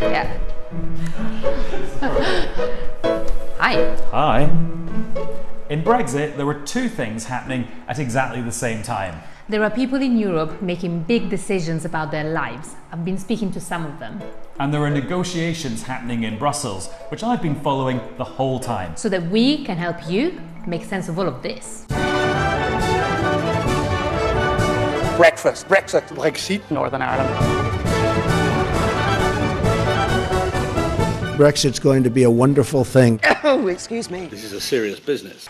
Yeah. Hi. Hi. In Brexit, there were two things happening at exactly the same time. There are people in Europe making big decisions about their lives. I've been speaking to some of them. And there are negotiations happening in Brussels, which I've been following the whole time. So that we can help you make sense of all of this. Breakfast, Brexit, Brexit, Northern Ireland. Brexit's going to be a wonderful thing. Oh, excuse me. This is a serious business.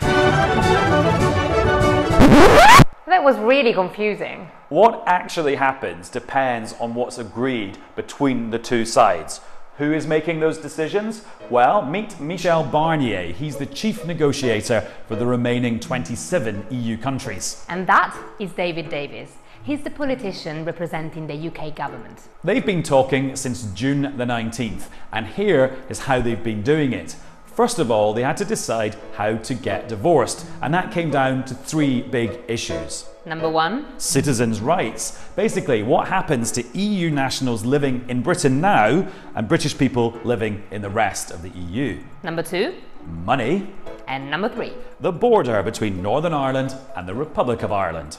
That was really confusing. What actually happens depends on what's agreed between the two sides. Who is making those decisions? Well, meet Michel Barnier. He's the chief negotiator for the remaining 27 EU countries. And that is David Davis. He's the politician representing the UK government. They've been talking since June the 19th, and here is how they've been doing it. First of all, they had to decide how to get divorced, and that came down to three big issues. Number one, citizens' rights. Basically, what happens to EU nationals living in Britain now and British people living in the rest of the EU. Number two, money. And number three, the border between Northern Ireland and the Republic of Ireland.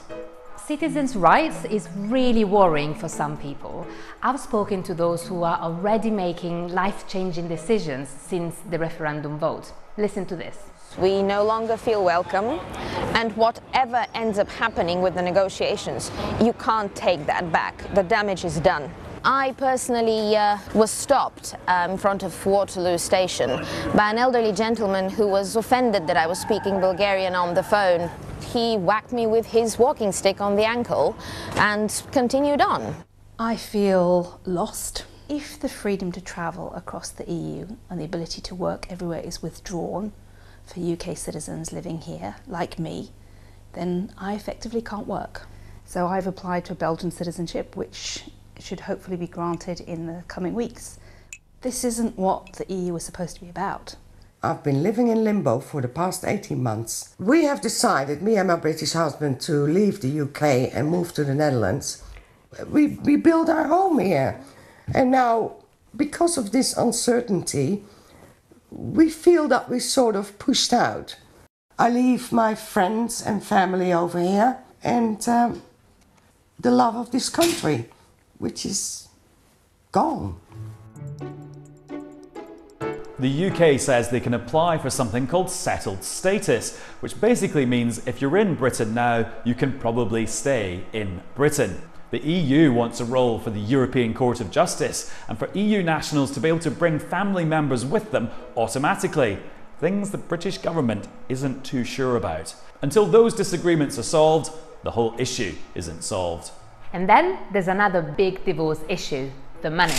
Citizens' rights is really worrying for some people. I've spoken to those who are already making life-changing decisions since the referendum vote. Listen to this. We no longer feel welcome, and whatever ends up happening with the negotiations, you can't take that back. The damage is done. I personally was stopped in front of Waterloo Station by an elderly gentleman who was offended that I was speaking Bulgarian on the phone. He whacked me with his walking stick on the ankle and continued on. I feel lost. If the freedom to travel across the EU and the ability to work everywhere is withdrawn for UK citizens living here, like me, then I effectively can't work. So I've applied for Belgian citizenship, which should hopefully be granted in the coming weeks. This isn't what the EU is supposed to be about. I've been living in limbo for the past 18 months. We have decided, me and my British husband, to leave the UK and move to the Netherlands. We built our home here. And now, because of this uncertainty, we feel that we're sort of pushed out. I leave my friends and family over here and the love of this country, which is gone. The UK says they can apply for something called settled status, which basically means if you're in Britain now, you can probably stay in Britain. The EU wants a role for the European Court of Justice and for EU nationals to be able to bring family members with them automatically, things the British government isn't too sure about. Until those disagreements are solved, the whole issue isn't solved. And then there's another big divorce issue, the money.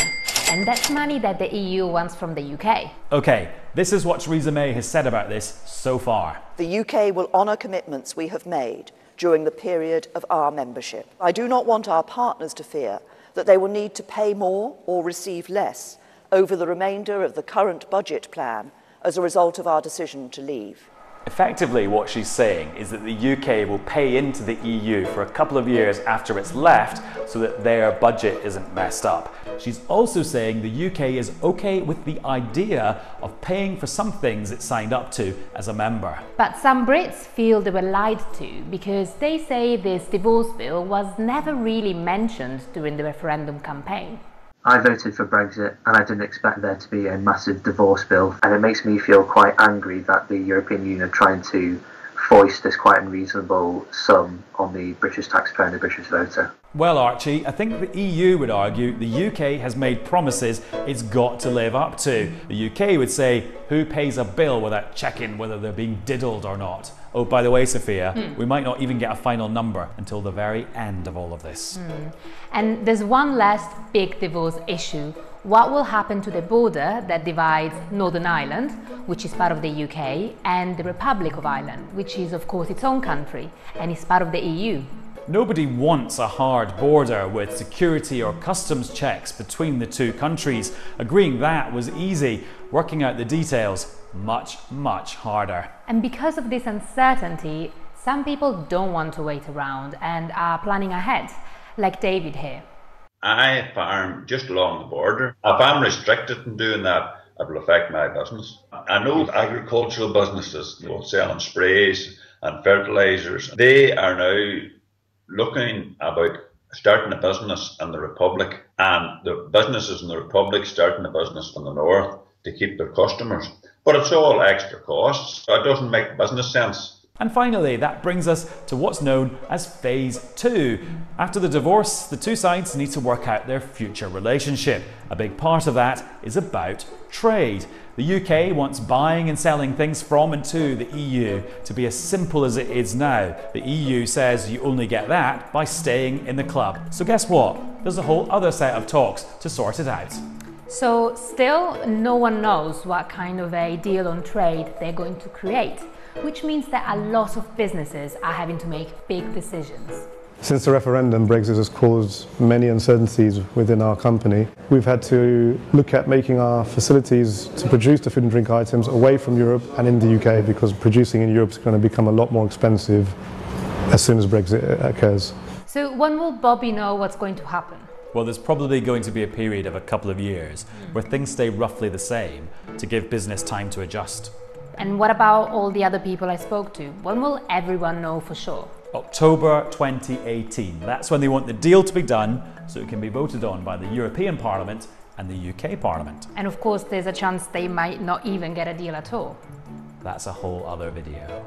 And that's money that the EU wants from the UK. Okay, this is what Theresa May has said about this so far. The UK will honour commitments we have made during the period of our membership. I do not want our partners to fear that they will need to pay more or receive less over the remainder of the current budget plan as a result of our decision to leave. Effectively, what she's saying is that the UK will pay into the EU for a couple of years after it's left so that their budget isn't messed up. She's also saying the UK is okay with the idea of paying for some things it signed up to as a member. But some Brits feel they were lied to because they say this divorce bill was never really mentioned during the referendum campaign. I voted for Brexit and I didn't expect there to be a massive divorce bill, and it makes me feel quite angry that the European Union are trying to foist this quite unreasonable sum on the British taxpayer and the British voter. Well, Archie, I think the EU would argue the UK has made promises it's got to live up to. The UK would say, who pays a bill without checking whether they're being diddled or not? Oh, by the way, Sophia, we might not even get a final number until the very end of all of this. And there's one last big divorce issue. What will happen to the border that divides Northern Ireland, which is part of the UK, and the Republic of Ireland, which is of course its own country and is part of the EU? Nobody wants a hard border with security or customs checks between the two countries. Agreeing that was easy. Working out the details, much, much harder. And because of this uncertainty, some people don't want to wait around and are planning ahead, like David here. I farm just along the border. If I'm restricted in doing that, it will affect my business. I know agricultural businesses, selling sprays and fertilizers, they are now looking about starting a business in the Republic, and the businesses in the Republic starting a business in the north to keep their customers. But it's all extra costs. It doesn't make business sense. And finally, that brings us to what's known as Phase 2. After the divorce, the two sides need to work out their future relationship. A big part of that is about trade. The UK wants buying and selling things from and to the EU to be as simple as it is now. The EU says you only get that by staying in the club. So guess what? There's a whole other set of talks to sort it out. So still, no one knows what kind of a deal on trade they're going to create, which means that a lot of businesses are having to make big decisions. Since the referendum, Brexit has caused many uncertainties within our company. We've had to look at making our facilities to produce the food and drink items away from Europe and in the UK, because producing in Europe is going to become a lot more expensive as soon as Brexit occurs. So when will Bobby know what's going to happen? Well, there's probably going to be a period of a couple of years where things stay roughly the same to give business time to adjust. And what about all the other people I spoke to? When will everyone know for sure? October 2018. That's when they want the deal to be done so it can be voted on by the European Parliament and the UK Parliament. And of course, there's a chance they might not even get a deal at all. That's a whole other video.